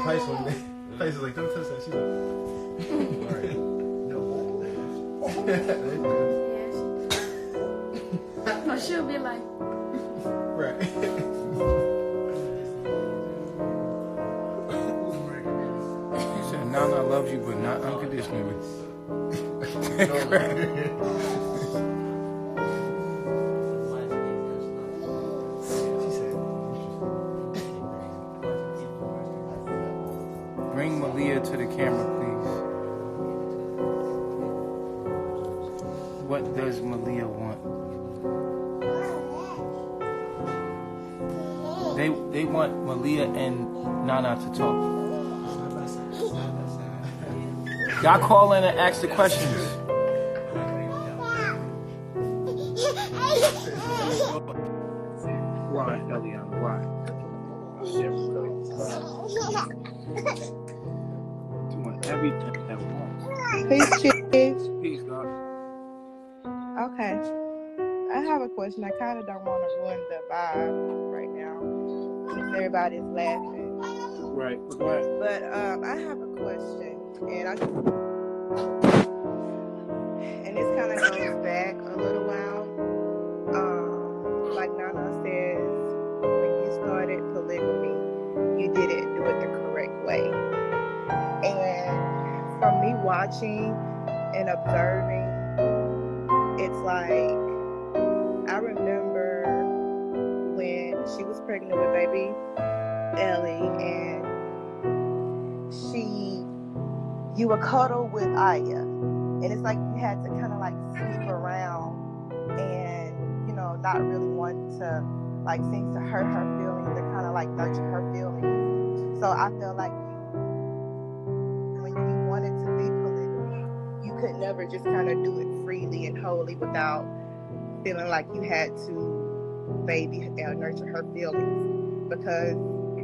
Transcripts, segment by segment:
Pisces one day. Pisces like, don't touch that. She's like, alright. Yeah, or she'll be like, right. She said, Nana loves you, but not unconditionally. Bring Malia to the camera, please. What does Malia want? They want Malia and Nana to talk. Y'all call in and ask the questions. Why, Eliana? Why? Doing everything at once. Peace, Chief. Peace, God. Okay. I have a question. I kind of don't want to ruin the vibe right now since everybody's laughing. Right. Go ahead. But I have a question, and this kind of goes back a little while. Like Nana says, when you started polygamy, you didn't do it the correct way. And from me watching and observing, it's like I remember when she was pregnant with baby Ellie, and you would cuddle with Aya, and it's like you had to kind of like sneak around and not really want to like things to hurt her feelings and kind of like nurture her feelings. So I feel like when you wanted to be polygamy, you could never just kind of do it freely and wholly without feeling like you had to nurture her feelings, because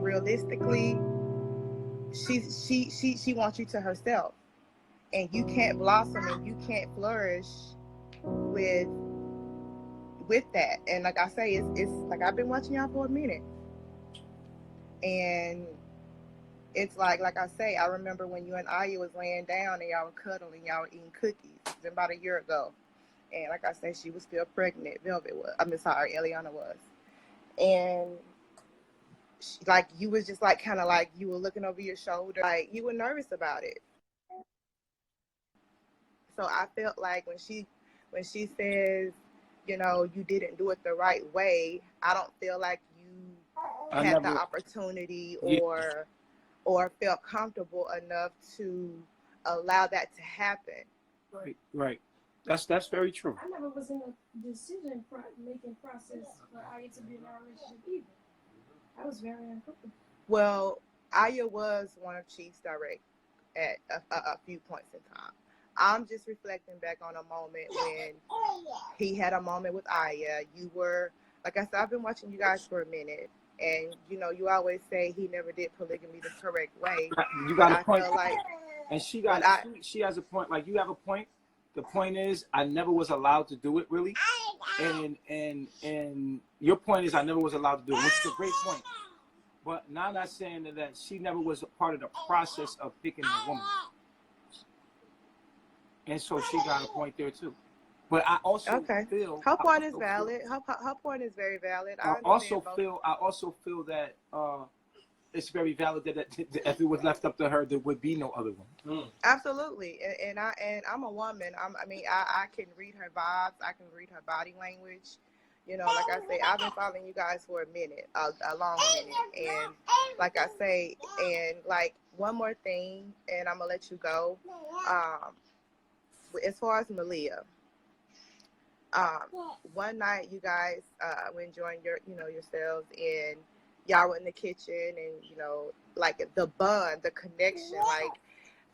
realistically she wants you to herself, and you can't blossom and you can't flourish with that. And like I say, it's like I've been watching y'all for a minute, and it's like I say, I remember when you and Aya was laying down and y'all were cuddling, y'all were eating cookies. It was about a year ago. And like I said, she was still pregnant. Eliana was. And like you was just like kind of like you were looking over your shoulder, like you were nervous about it. So I felt like when she says, you didn't do it the right way, I don't feel like you had the opportunity or felt comfortable enough to allow that to happen. Right. That's very true. I never was in a decision-making process for Aya to be in our relationship either. I was very uncomfortable. Well, Aya was one of Chief's direct at a few points in time. I'm just reflecting back on a moment when he had a moment with Aya. You were, like I said, I've been watching you guys for a minute, and you always say he never did polygamy the correct way. You got a point. I feel like, and she has a point. Like you have a point. The point is, I never was allowed to do it really, and your point is I never was allowed to do it, which is a great point. But now I'm not saying that she never was a part of the process of picking a woman, and so she got a point there too. But I also feel her point is valid. Her point is very valid. I also feel that it's very valid that if it was left up to her, there would be no other one. Absolutely, and I'm a woman. I can read her vibes. I can read her body language. Like I say, I've been following you guys for a minute, a long minute, and like I say, and like one more thing, and I'm gonna let you go. As far as Malia, one night you guys were enjoying yourselves, and y'all were in the kitchen, and like the bond, the connection, like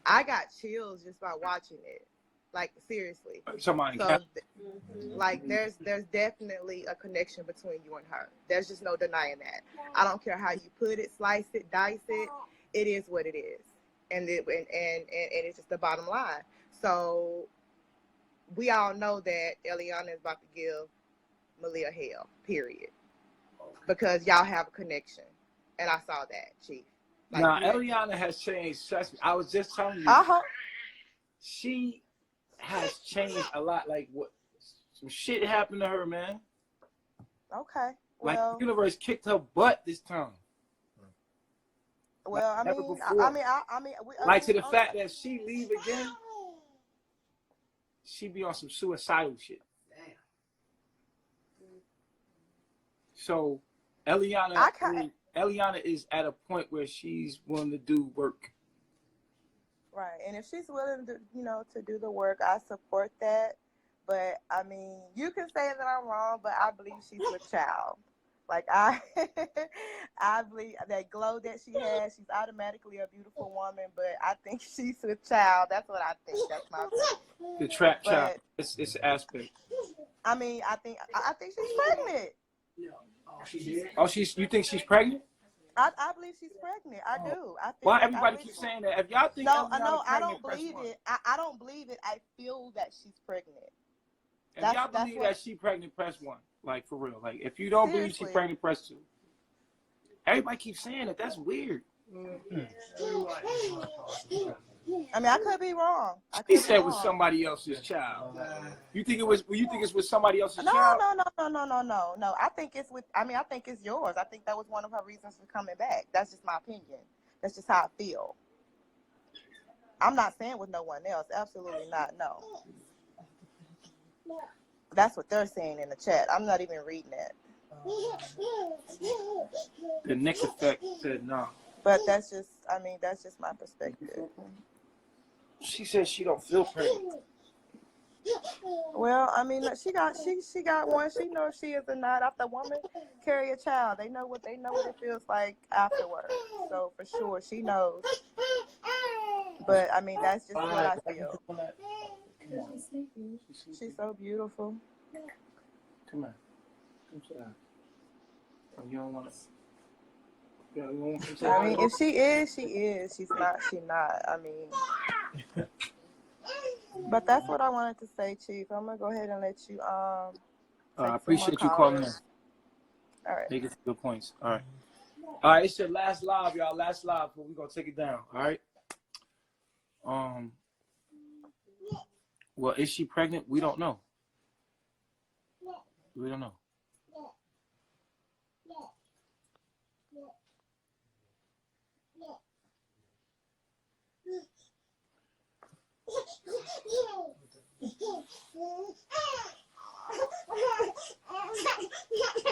I got chills just by watching it. Like seriously. Like there's definitely a connection between you and her. There's just no denying that. I don't care how you put it, slice it, dice it. It is what it is, and it's just the bottom line. So we all know that Eliana is about to give Malia hell. Period. Because y'all have a connection, and I saw that, Chief. Like, Now, Eliana has changed. Trust me. I was just telling you, Uh-huh. she has changed a lot. Like, what? Some shit happened to her, man. Okay. Like, Well, the universe kicked her butt this time. well, Like, I never mean, before. I mean, Like, to the fact that she leave again, she be on some suicidal shit. So, Eliana is at a point where she's willing to do work. right, and if she's willing to, to do the work, I support that. But I mean, you can say that I'm wrong, but I believe she's with child. Like I, I believe that glow that she has, she's automatically a beautiful woman. But I think she's with child. That's what I think. That's my opinion. The trap child. It's an aspect. I mean, I think she's pregnant. Oh, you think she's pregnant? I believe she's pregnant. I do. Why everybody keeps saying that? If y'all think no, pregnant, I don't believe it. I don't believe it. I feel that she's pregnant. If y'all believe that she's pregnant, press 1. Like, for real. Like, if you don't believe she's pregnant, press 2. Everybody keeps saying it. That's weird. I mean, I could be wrong. He said with somebody else's child. You think it's with somebody else's child? No. I think it's with. I mean, I think it's yours. I think that was one of her reasons for coming back. That's just my opinion. That's just how I feel. I'm not saying with no one else. Absolutely not. No. That's what they're saying in the chat. I'm not even reading it. The Nick effect said no. But that's just my perspective. She said she don't feel pregnant. Well, I mean, she got one. She knows she is or not. After a woman carry a child, they know what it feels like afterwards. So for sure, she knows. But I mean, that's just what I feel. She's so beautiful. Come on. Come sit down. You don't want to. I mean, if she is, she is. She's not, she not. I mean, but that's what I wanted to say, Chief. I'm gonna go ahead and let you I appreciate you calling in. All right. Make it to good points. All right. It's your last live, y'all. Last live, but we're gonna take it down. All right. Well, is she pregnant? We don't know. We don't know.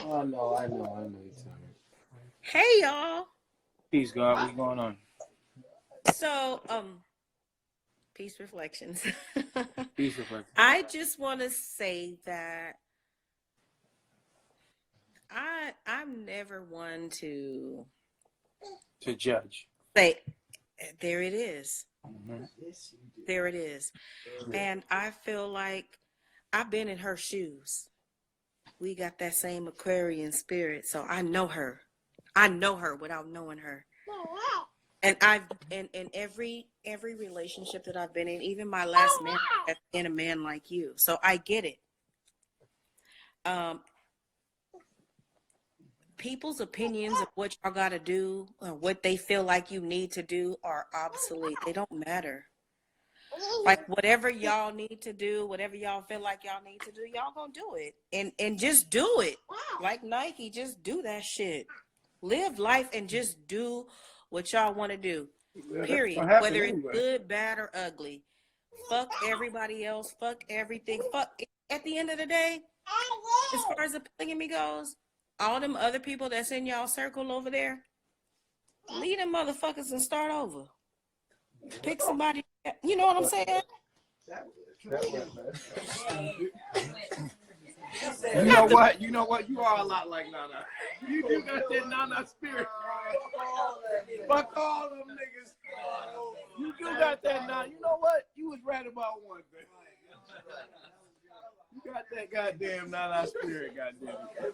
I know you're tired. Hey y'all. Peace, God. What's going on? So, peace reflections. Peace reflections. I just want to say that I'm never one to judge. Say, there it is. Mm-hmm. There it is. And I feel like I've been in her shoes. We got that same Aquarian spirit. So I know her. I know her without knowing her. And I've in every relationship that I've been in, even my last man, I've been a man like you. So I get it. People's opinions of what y'all got to do or what they feel like you need to do are obsolete. They don't matter. Like whatever y'all need to do, whatever y'all feel like y'all need to do, y'all gonna do it. And just do it. Like Nike, just do that shit. Live life and just do what y'all want to do. Period. Whether it's good, bad, or ugly. Fuck everybody else. Fuck everything. Fuck. At the end of the day, as far as the polygamy goes, all them other people that's in y'all circle over there, leave them motherfuckers and start over. Pick somebody. You know what I'm saying? You know what? You are a lot like Nana. You do got that Nana spirit. Fuck all them niggas. You do got that Nana. You know what? You was right about one thing. You got that goddamn Nana spirit, goddamn it.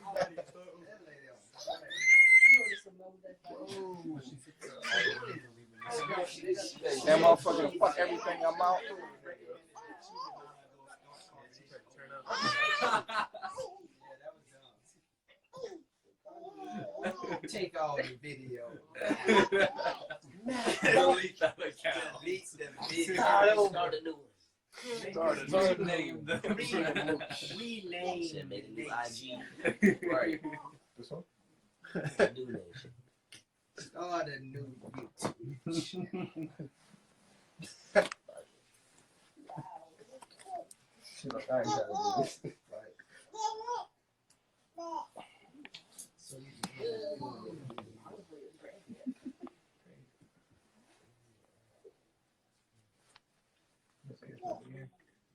That motherfucker fuck everything I'm out. Take all the video. Delete that account. Delete the video. Start a new one. Start a Rename new the Shit, make a new IG. Right. This one? New name shit. Start a new YouTube. She's like, I ain't gotta do this. So you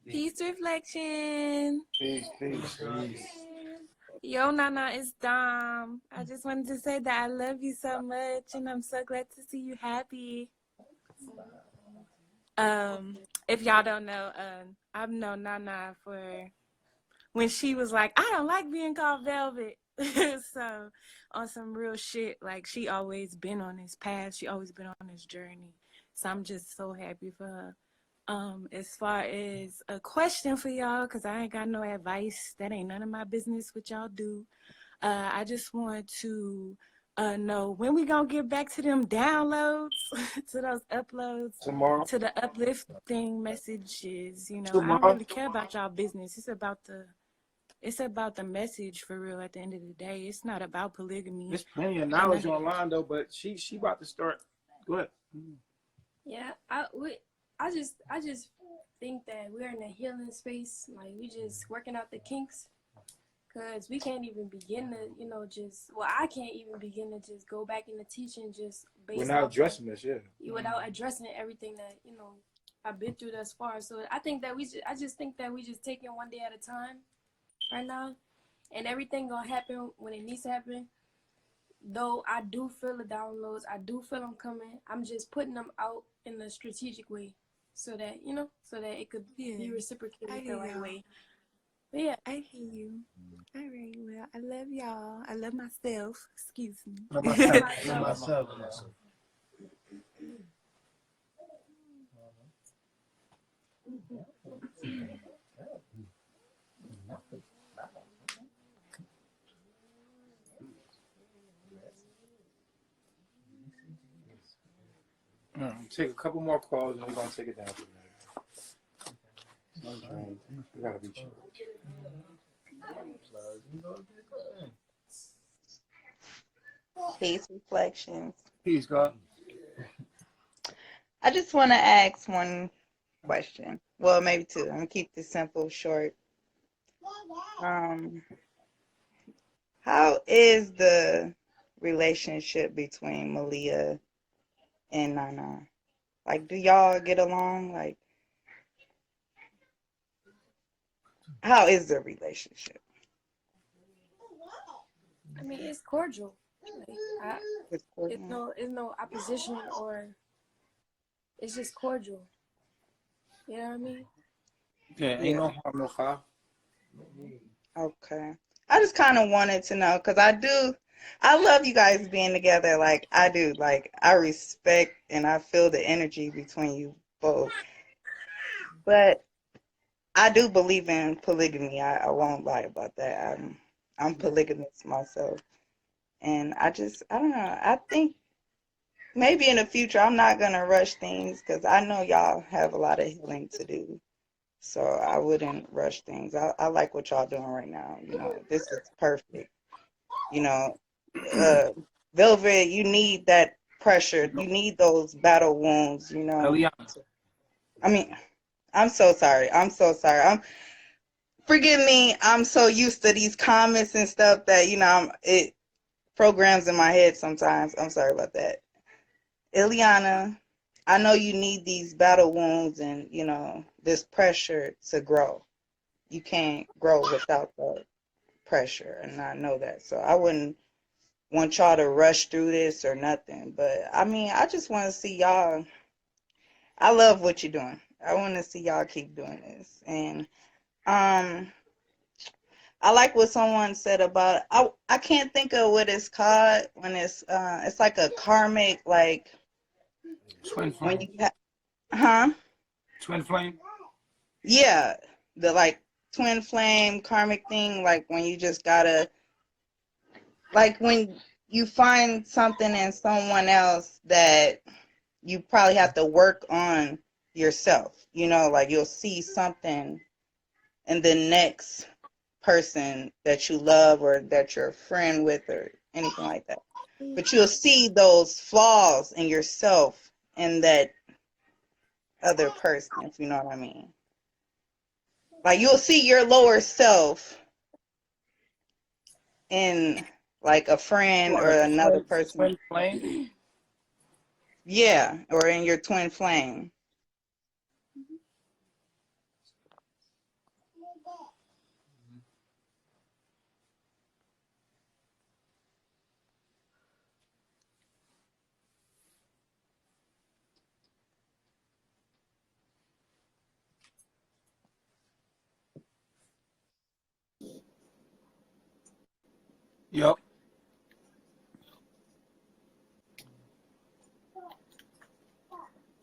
Peace reflection. Peace. Yo, Nana, it's Dom. I just wanted to say that I love you so much, and I'm so glad to see you happy. If y'all don't know, I've known Nana for when she was like, I don't like being called Velvet. So on some real shit, like she always been on this path. She always been on this journey. So I'm just so happy for her. As far as a question for y'all, because I ain't got no advice. That ain't none of my business what y'all do. I just want to know when we gonna get back to them downloads, to those uploads, Tomorrow. to the uplifting messages. You know, I Tomorrow. don't really care about y'all business. It's about the message for real at the end of the day. It's not about polygamy. There's plenty of knowledge online though, but she about to start. Go ahead. Yeah, I just think that we're in a healing space. Like we just working out the kinks, cause we can't even begin to, I can't even begin to just go back into teaching just based. We're not off addressing this, yeah. without addressing everything that I've been through thus far. So I think that I just think that we just taking one day at a time right now, and everything gonna happen when it needs to happen. Though I do feel the downloads, I do feel them coming. I'm just putting them out in a strategic way, so that it could be reciprocated the right way. But yeah, I hear you. All right, well, I love y'all. I love myself. Excuse me. Myself. Take a couple more calls and we're gonna take it down from there. We gotta be chill. Peace reflections. Peace, God. I just want to ask one question. Well, maybe two. I'm gonna keep this simple, short. How is the relationship between Malia and Nana? Like, do y'all get along? Like, how is the relationship? I mean it's cordial. Like, It's it's no opposition, or it's just cordial. You know what I mean? Yeah, ain't no harm, no foul. Okay. I just kind of wanted to know, because I love you guys being together. Like, I do. Like, I respect and I feel the energy between you both. But I do believe in polygamy. I won't lie about that. I'm polygamous myself. And I don't know. I think maybe in the future, I'm not going to rush things, because I know y'all have a lot of healing to do. So I wouldn't rush things. I like what y'all doing right now. This is perfect. Velvet, you need that pressure. You need those battle wounds, Eliana. I mean, I'm so sorry. Forgive me. I'm so used to these comments and stuff that, it programs in my head sometimes. I'm sorry about that. Eliana, I know you need these battle wounds and, this pressure to grow. You can't grow without the pressure, and I know that. So I wouldn't want y'all to rush through this or nothing. But, I mean, I just want to see y'all. I love what you're doing. I want to see y'all keep doing this. And I like what someone said about I can't think of what it's called when it's like a karmic, like Twin when flame. you Twin flame. Yeah, the like twin flame karmic thing, like when you just gotta, like when you find something in someone else that you probably have to work on yourself. You know, like you'll see something in the next person that you love or that you're a friend with or anything like that. But you'll see those flaws in yourself in that other person, if you know what I mean. Like you'll see your lower self in like a friend or Or another person. twin flame. Yeah, or in your twin flame. Yep.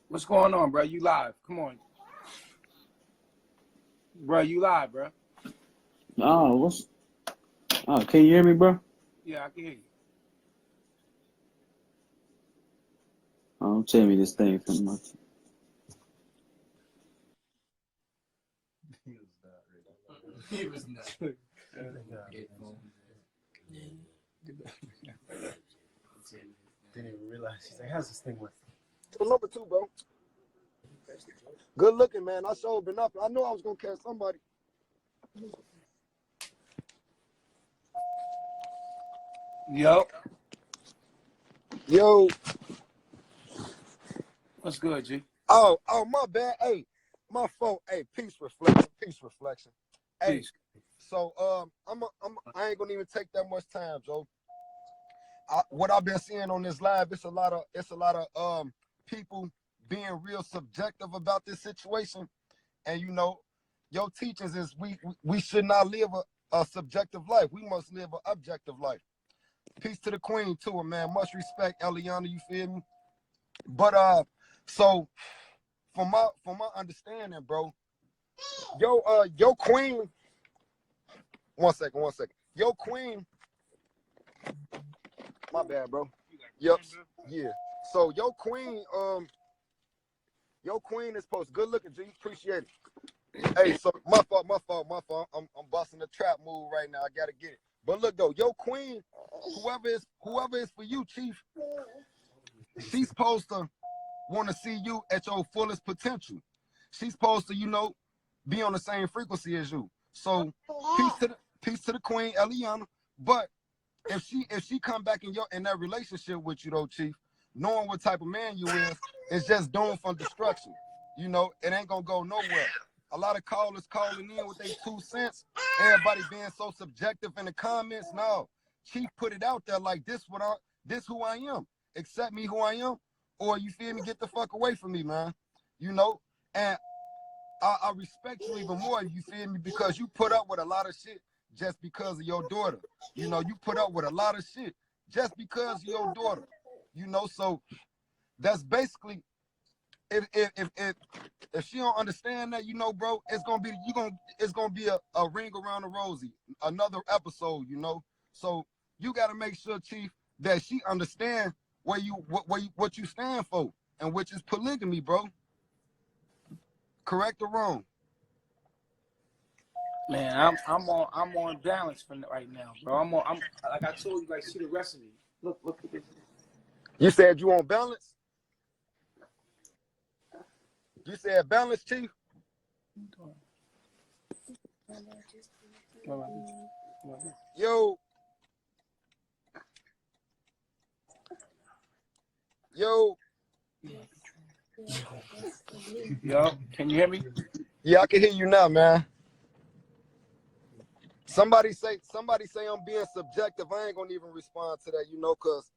What's going on, bro? You live? Come on, bro. You live, bro? Oh, can you hear me, bro? Yeah, I can hear you. Oh, don't tell me this thing from my. He was not. Didn't even realize. She's like, how's this thing work? So number two, bro. Good looking, man. I sure been up. I knew I was gonna catch somebody. Yep. Yo, What's good, G? oh, my bad. Hey, my fault. Hey, peace reflection. Hey, Peace. so I ain't gonna even take that much time, Joe. What I've been seeing on this live, it's a lot of people being real subjective about this situation, and you know, your teachings is we should not live a subjective life. We must live an objective life. Peace to the queen too, man. Much respect, Eliana. You feel me? But so from my understanding, bro, your queen. One second. Your queen. My bad, bro. Yep. Yeah. So your queen is supposed good looking, G. Appreciate it. Hey, so my fault. I'm busting the trap move right now. I gotta get it. But look though, your queen, whoever is for you, Chief, she's supposed to want to see you at your fullest potential. She's supposed to, be on the same frequency as you. So peace to the queen, Eliana. But if she come back in that relationship with you though, Chief, knowing what type of man you is, it's just doomed for destruction. It ain't gonna go nowhere. A lot of callers calling in with their 2 cents. Everybody being so subjective in the comments. No, Chief put it out there like this who I am. Accept me who I am, or you feel me, get the fuck away from me, man. And I respect you even more, you feel me, because you put up with a lot of shit just because of your daughter. You put up with a lot of shit just because of your daughter. So that's basically if she don't understand that, bro, it's gonna be a ring around the rosy, another episode, So you gotta make sure, Chief, that she understand what you stand for, and which is polygamy, bro. Correct or wrong? Man, I'm on balance for right now, bro. I'm like I told you, like see the recipe. Look at this. You said you on balance? You said balance, Chief? Yo. Yo, can you hear me? Yeah, I can hear you now, man. Somebody say I'm being subjective. I ain't gonna even respond to that, cause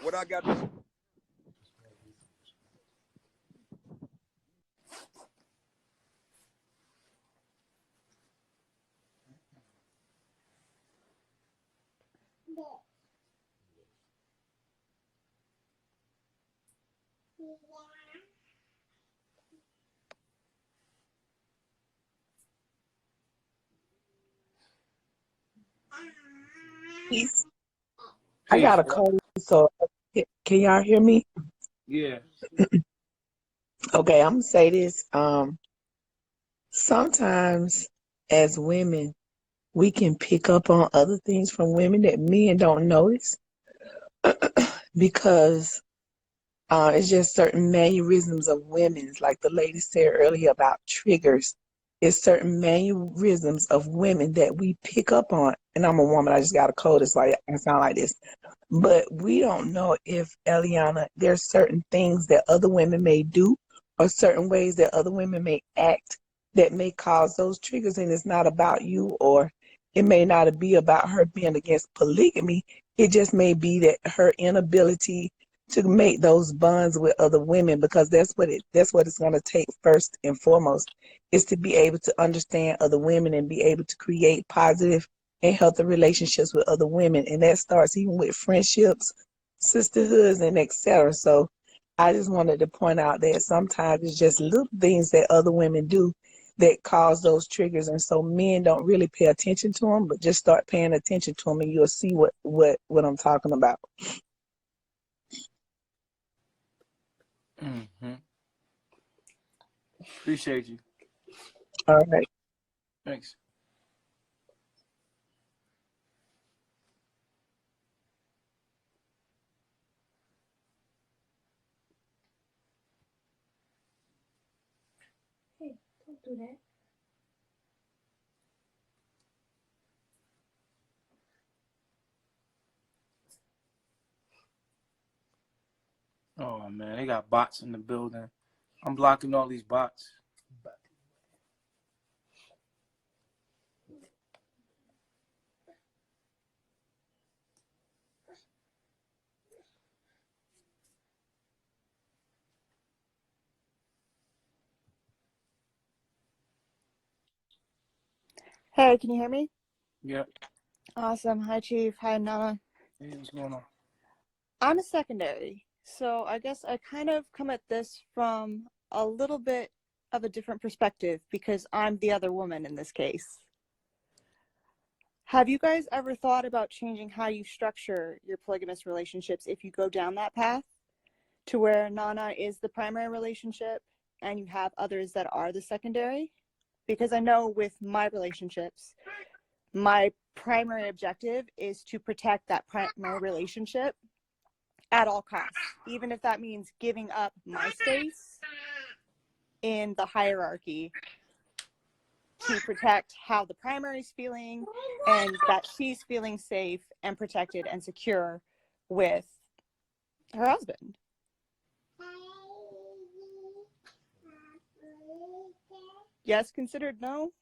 what I got to Peace. I got a Patience. cold, so can y'all hear me? Yeah. Okay, I'm gonna say this. Sometimes as women, we can pick up on other things from women that men don't notice because it's just certain mannerisms of women's, like the lady said earlier about triggers. It's certain mannerisms of women that we pick up on. And I'm a woman, I just got a cold, it's like I sound like this. But we don't know if, Eliana, there's certain things that other women may do or certain ways that other women may act that may cause those triggers. And it's not about you, or it may not be about her being against polygamy. It just may be that her inability to make those bonds with other women, because that's what it's going to take first and foremost, is to be able to understand other women and be able to create positive and healthy relationships with other women. And that starts even with friendships, sisterhoods, and etc. So I just wanted to point out that sometimes it's just little things that other women do that cause those triggers. And so men don't really pay attention to them, but just start paying attention to them and you'll see what I'm talking about. Mm-hmm. Appreciate you. All right. Thanks. Hey, don't do that. Oh man, they got bots in the building. I'm blocking all these bots. Hey, can you hear me? Yep. Awesome. Hi, Chief. Hi, Nana. Hey, what's going on? I'm a secondary, so I guess I kind of come at this from a little bit of a different perspective because I'm the other woman in this case. Have you guys ever thought about changing how you structure your polygamous relationships if you go down that path to where Nana is the primary relationship and you have others that are the secondary? Because I know with my relationships, my primary objective is to protect that primary relationship at all costs, even if that means giving up my space in the hierarchy to protect how the primary's feeling and that she's feeling safe and protected and secure with her husband. Yes, considered no?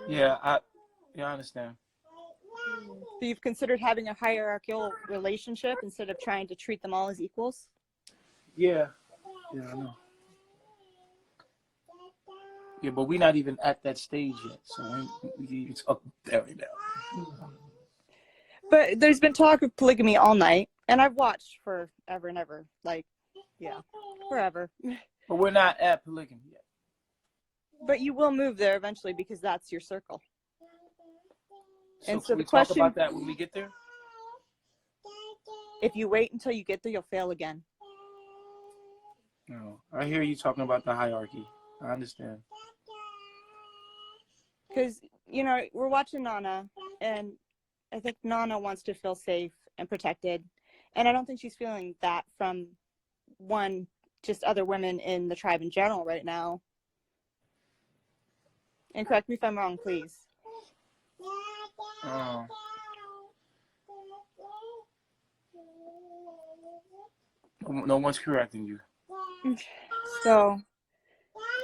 Yeah, I understand. So you've considered having a hierarchical relationship instead of trying to treat them all as equals? Yeah, I know. Yeah, but we're not even at that stage yet, so we even talk there right now. But there's been talk of polygamy all night, and I've watched forever and ever. Like, yeah, forever. But we're not at polygamy yet. But you will move there eventually because that's your circle. So And can so we the talk question, about that when we get there? if you wait until you get there, you'll fail again. No, I hear you talking about the hierarchy. I understand. Because, you know, we're watching Nana, and I think Nana wants to feel safe and protected. And I don't think she's feeling that from just other women in the tribe in general right now. And correct me if I'm wrong, please. No one's correcting you. So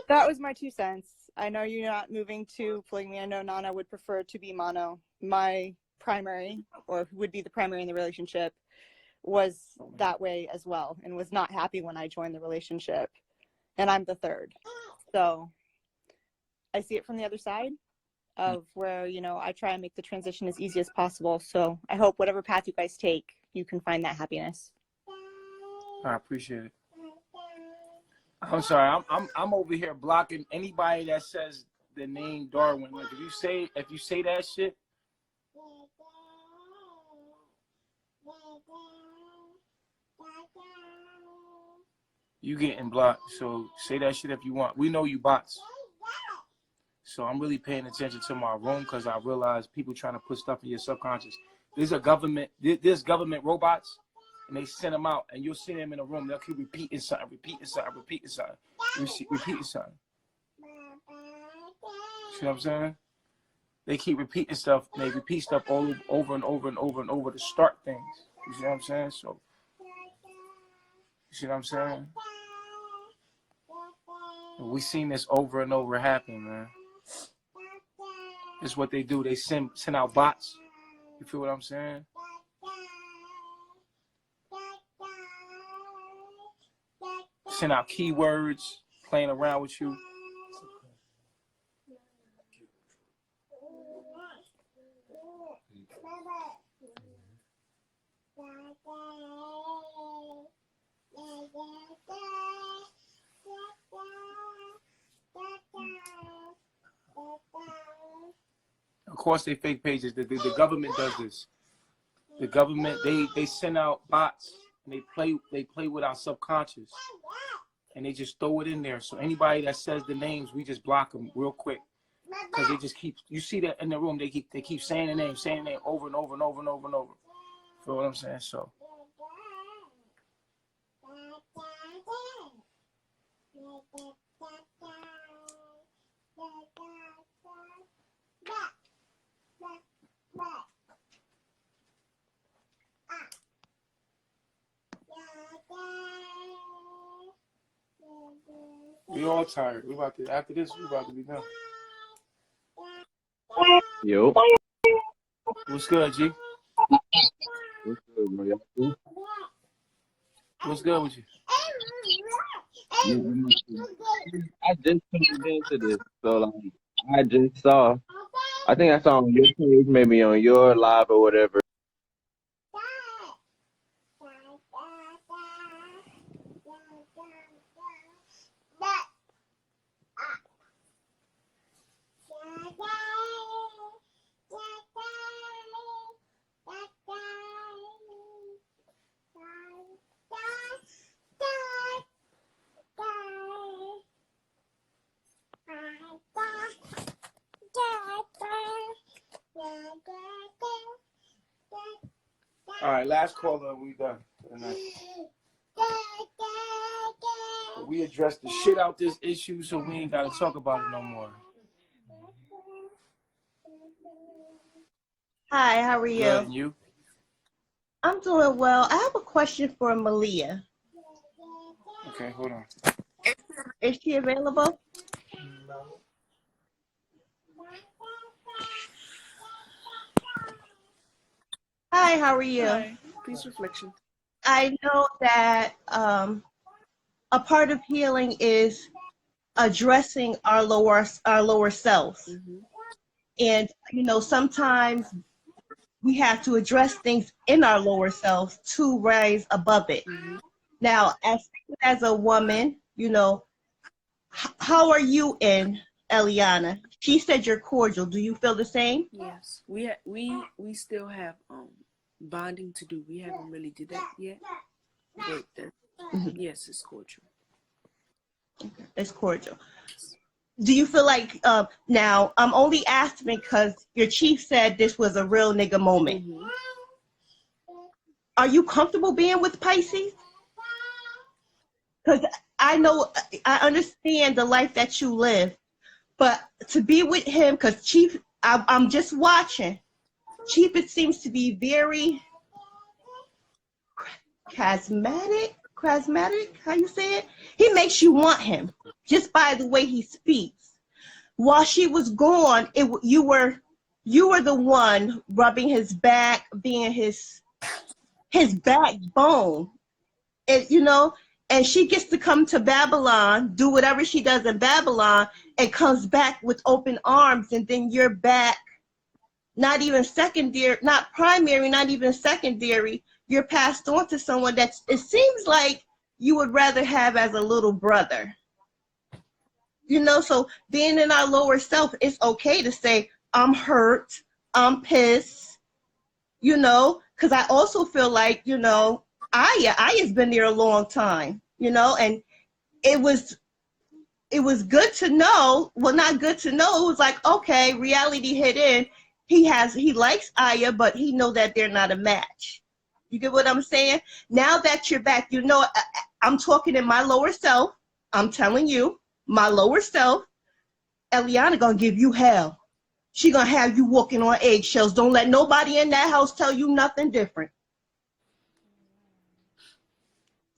that was my 2 cents. I know you're not moving to polygamy. I know Nana would prefer to be mono. My primary, or who would be the primary in the relationship, was that way as well and was not happy when I joined the relationship. And I'm the third. So I see it from the other side of where, you know, I try and make the transition as easy as possible. So I hope whatever path you guys take, you can find that happiness. I appreciate it. I'm sorry. I'm over here blocking anybody that says the name Darwin. Like if you say that shit, you getting blocked. So say that shit if you want. We know you bots. So I'm really paying attention to my room because I realize people trying to put stuff in your subconscious. There's government robots, and they send them out, and you'll see them in a room. They'll keep repeating something. Repeating something. See what I'm saying? They keep repeating stuff, and they repeat stuff all over and over and over and over to start things. You see what I'm saying? So, you see what I'm saying? And we seen this over and over happen, man. It's what they do. They send out bots. You feel what I'm saying? Send out keywords, playing around with you. Of course, they fake pages. The government does this. The government they send out bots and they play with our subconscious, and they just throw it in there. So anybody that says the names, we just block them real quick because they just keep. You see that in the room, they keep saying the name over and over and over and over and over. Feel what I'm saying? So. We all tired. After this, we about to be done. Yo. What's good, G? What's good, Malia? What's good with you? I just tuned into this, so like I just saw. I think I saw on your page, maybe on your live or whatever. All right, last caller, we done for the night. We addressed the shit out this issue, so we ain't gotta talk about it no more. Hi, how are you? Good, and you? I'm doing well. I have a question for Malia. Okay, hold on. Is she available? Hi, how are you? Hi. Peace reflection. I know that a part of healing is addressing our lower selves. Mm-hmm. And you know, sometimes we have to address things in our lower selves to rise above it. Mm-hmm. Now, as a woman, you know, how are you in Eliana? She said you're cordial. Do you feel the same? Yes. We still have bonding to do. We haven't really did that yet. But yes, it's cordial. It's cordial. Do you feel like now I'm only asking because your chief said this was a real nigga moment. Mm-hmm. Are you comfortable being with Pisces? Because I understand the life that you live, but to be with him, because Chief, I'm just watching. Chief, it seems to be very charismatic, how you say it? He makes you want him just by the way he speaks. While she was gone, you were the one rubbing his back, being his backbone. And you know, and she gets to come to Babylon, do whatever she does in Babylon, and comes back with open arms, and then you're back, not even secondary, not primary, not even secondary. You're passed on to someone it seems like you would rather have as a little brother. You know, so being in our lower self, it's okay to say, I'm hurt, I'm pissed, you know, because I also feel like, you know, Aya's been there a long time, you know, and it was good to know. Well, not good to know. It was like, okay, reality hit in. He likes Aya, but he know that they're not a match. You get what I'm saying? Now that you're back, you know, I'm talking in my lower self. I'm telling you, my lower self, Eliana gonna give you hell. She gonna have you walking on eggshells. Don't let nobody in that house tell you nothing different.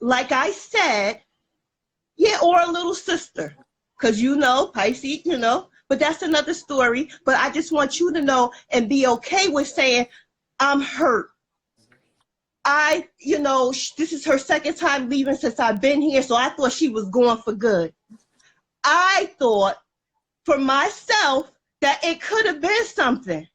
Like I said, yeah, or a little sister. Because you know, Pisces, you know, but that's another story. But I just want you to know and be okay with saying, I'm hurt. You know, this is her second time leaving since I've been here, so I thought she was going for good. I thought for myself that it could have been something.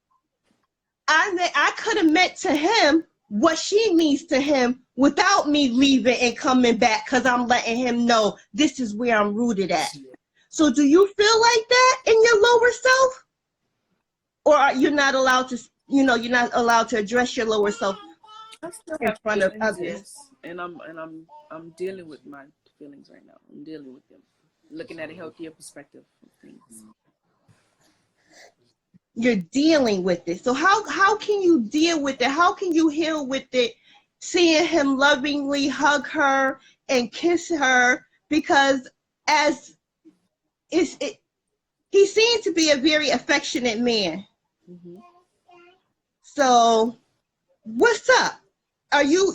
I could have meant to him what she means to him without me leaving and coming back, because I'm letting him know this is where I'm rooted at. So do you feel like that in your lower self? Or are you not allowed to, you know, you're not allowed to address your lower self I still in have front of feelings, others? yes, and I'm dealing with my feelings right now. I'm dealing with them, looking at a healthier perspective of things. You're dealing with it. So how can you deal with it? How can you heal with it? Seeing him lovingly hug her and kiss her, because he seems to be a very affectionate man. Mm-hmm. So what's up? Are you're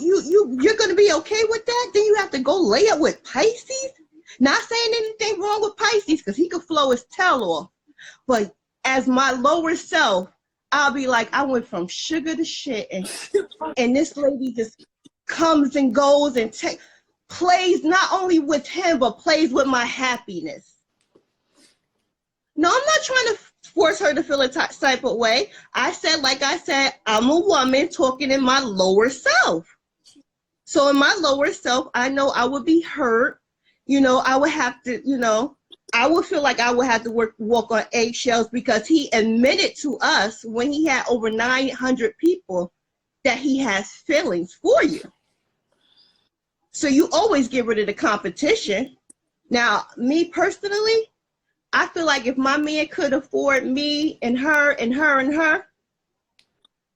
gonna be okay with that? Then you have to go lay up with Pisces? Not saying anything wrong with Pisces, because he could flow his tail off. But as my lower self, I'll be like, I went from sugar to shit, and this lady just comes and goes and plays not only with him, but plays with my happiness. No, I'm not trying to force her to feel a type of way. Like I said, I'm a woman talking in my lower self. So in my lower self, I know I would be hurt. You know, I would have to, you know, I would feel like I would have to walk on eggshells, because he admitted to us when he had over 900 people that he has feelings for you. So you always get rid of the competition. Now, me personally, I feel like if my man could afford me and her and her and her,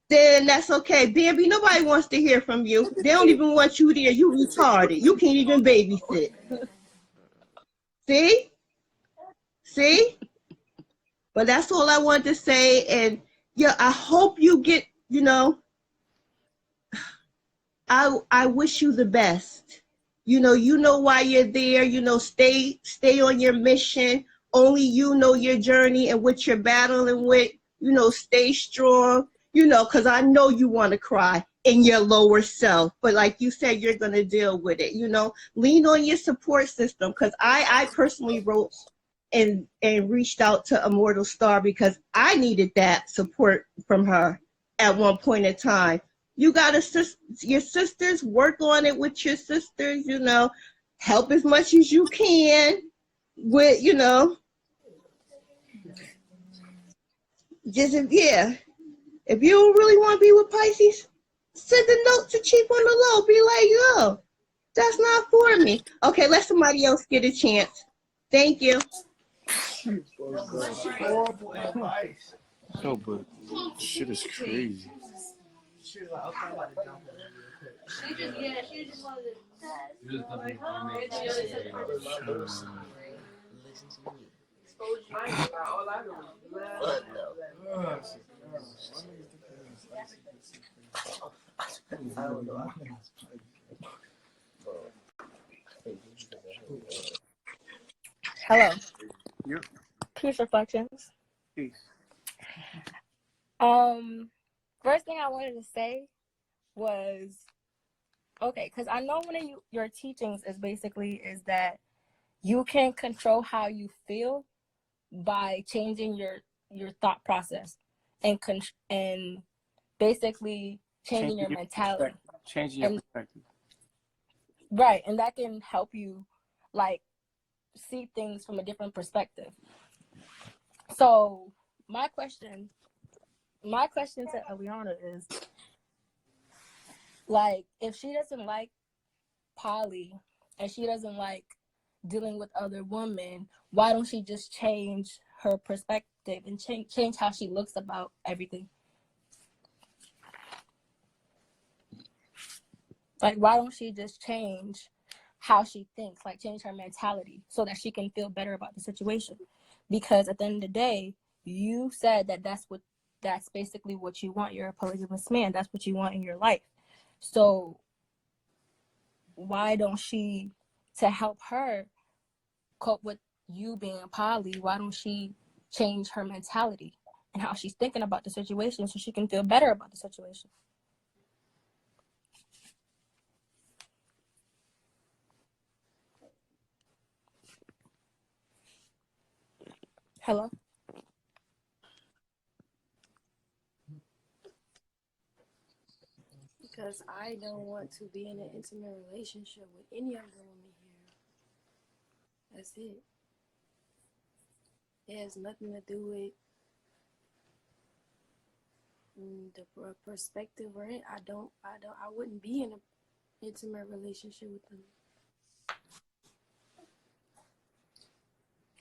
then that's okay. Bambi, nobody wants to hear from you. They don't even want you there. You retarded. You can't even babysit. See? But that's all I wanted to say. And yeah, I hope you get, you know, I wish you the best. You know why you're there. You know, stay on your mission. Only you know your journey and what you're battling with. You know, stay strong. You know, because I know you want to cry in your lower self. But like you said, you're going to deal with it. You know, lean on your support system. Because I personally wrote and reached out to Immortal Star because I needed that support from her at one point in time. You got your sisters, work on it with your sisters, you know, help as much as you can with, you know, if you don't really want to be with Pisces, send a note to Chief on the Low. Be like, yo, that's not for me. Okay, let somebody else get a chance. Thank you. Horrible advice. No, but shit is crazy. She just wanted Hello. Yep. Peace reflections. Peace. First thing I wanted to say was, okay, because I know one of your teachings is that you can control how you feel by changing your thought process and basically changing your mentality. Changing your perspective. Right, and that can help you, like, see things from a different perspective. So my question to Eliana is, like, if she doesn't like poly and she doesn't like dealing with other women, why don't she just change her perspective and change how she looks about everything? Like, why don't she just change how she thinks, like change her mentality so that she can feel better about the situation? Because at the end of the day, you said that that's basically what you want. You're a polygamous man. That's what you want in your life. So why don't she, to help her cope with you being poly, why don't she change her mentality and how she's thinking about the situation so she can feel better about the situation? Hello? Because I don't want to be in an intimate relationship with any of the women here. That's it. It has nothing to do with the perspective or it. I wouldn't be in an intimate relationship with them.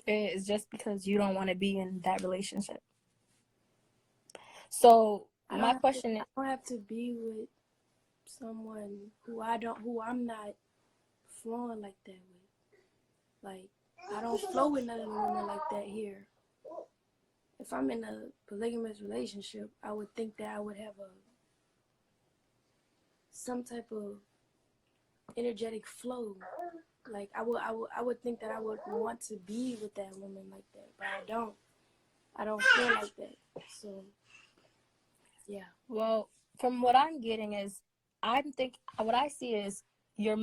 It's just because you don't want to be in that relationship. So my question is, I don't have to be with someone who I'm not flowing like that with. Like, I don't flow with none of the women like that here. If I'm in a polygamous relationship, I would think that I would have some type of energetic flow. Like, I would think that I would want to be with that woman like that, but I don't feel like that. So yeah. well, from what I'm getting is, what I see is your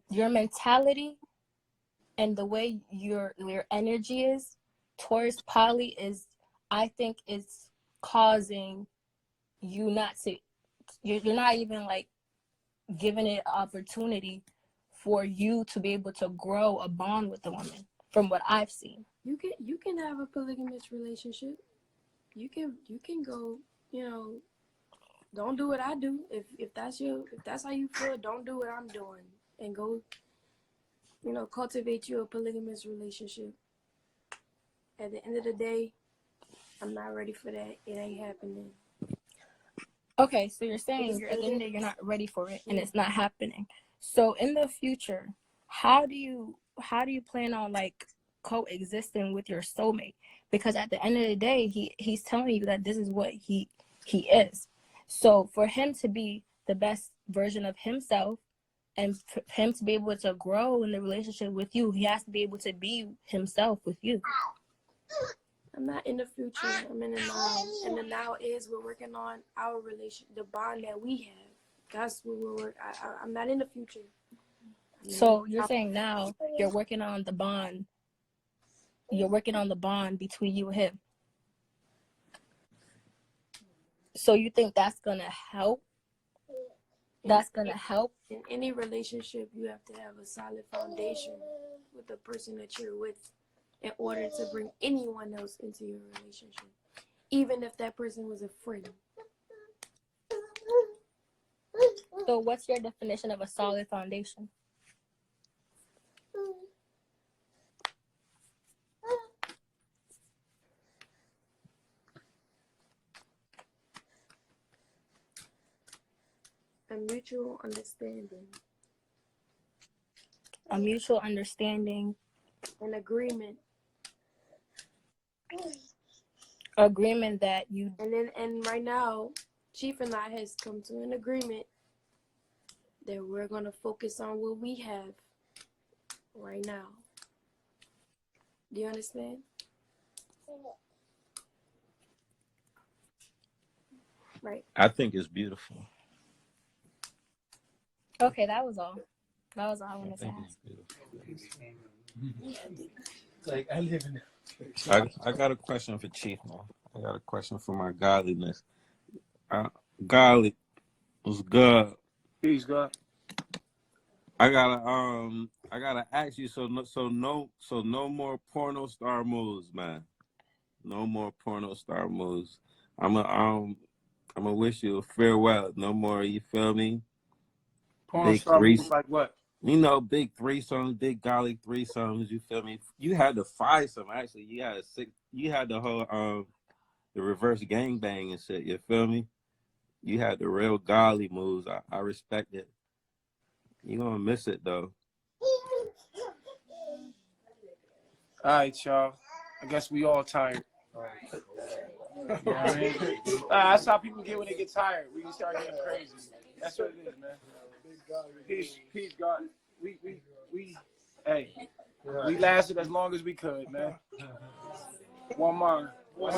mentality and the way your energy is towards poly is, I think, it's causing you not to, you're not even like giving it opportunity for you to be able to grow a bond with the woman, from what I've seen. You can have a polygamous relationship. You can go, don't do what I do. If that's how you feel, don't do what I'm doing, and go, cultivate you a polygamous relationship. At the end of the day, I'm not ready for that. It ain't happening. Okay, so you're saying at the end of the day, you're not ready for it and it's not happening. So in the future, how do you plan on like coexisting with your soulmate? Because at the end of the day, he's telling you that this is what he is. So for him to be the best version of himself and for him to be able to grow in the relationship with you, he has to be able to be himself with you. I'm not in the future. I'm in the now. And the now is we're working on our relation, the bond that we have. That's what we're working. I'm not in the future. So you're saying now you're working on the bond. You're working on the bond between you and him. So you think that's gonna help? That's gonna help? In any relationship, you have to have a solid foundation with the person that you're with in order to bring anyone else into your relationship, even if that person was a friend. So what's your definition of a solid foundation? A mutual understanding. A mutual understanding. An agreement. Agreement that you. And right now, Chief and I has come to an agreement that we're gonna focus on what we have right now. Do you understand? Right. I think it's beautiful. Okay, that was all. That was all I wanted to ask. Like, I live in I got a question for Chief now. I got a question for my godliness. Godly was good. Peace, God. I I gotta ask you. So no more porno star moves, man. No more porno star moves. I'm gonna wish you a farewell. No more. You feel me? Porn Big star three. moves like what? You know, big threesomes, big golly threesomes. You feel me? You had to fight some. Actually, you had You had the whole the reverse gangbang and shit. You feel me? You had the real golly moves. I respect it. You gonna miss it though. All right, y'all. I guess we all tired. You know what I mean? That's how people get when they get tired. We start getting crazy. That's what it is, man. Peace, God. Hey, we lasted as long as we could, man. One mind. One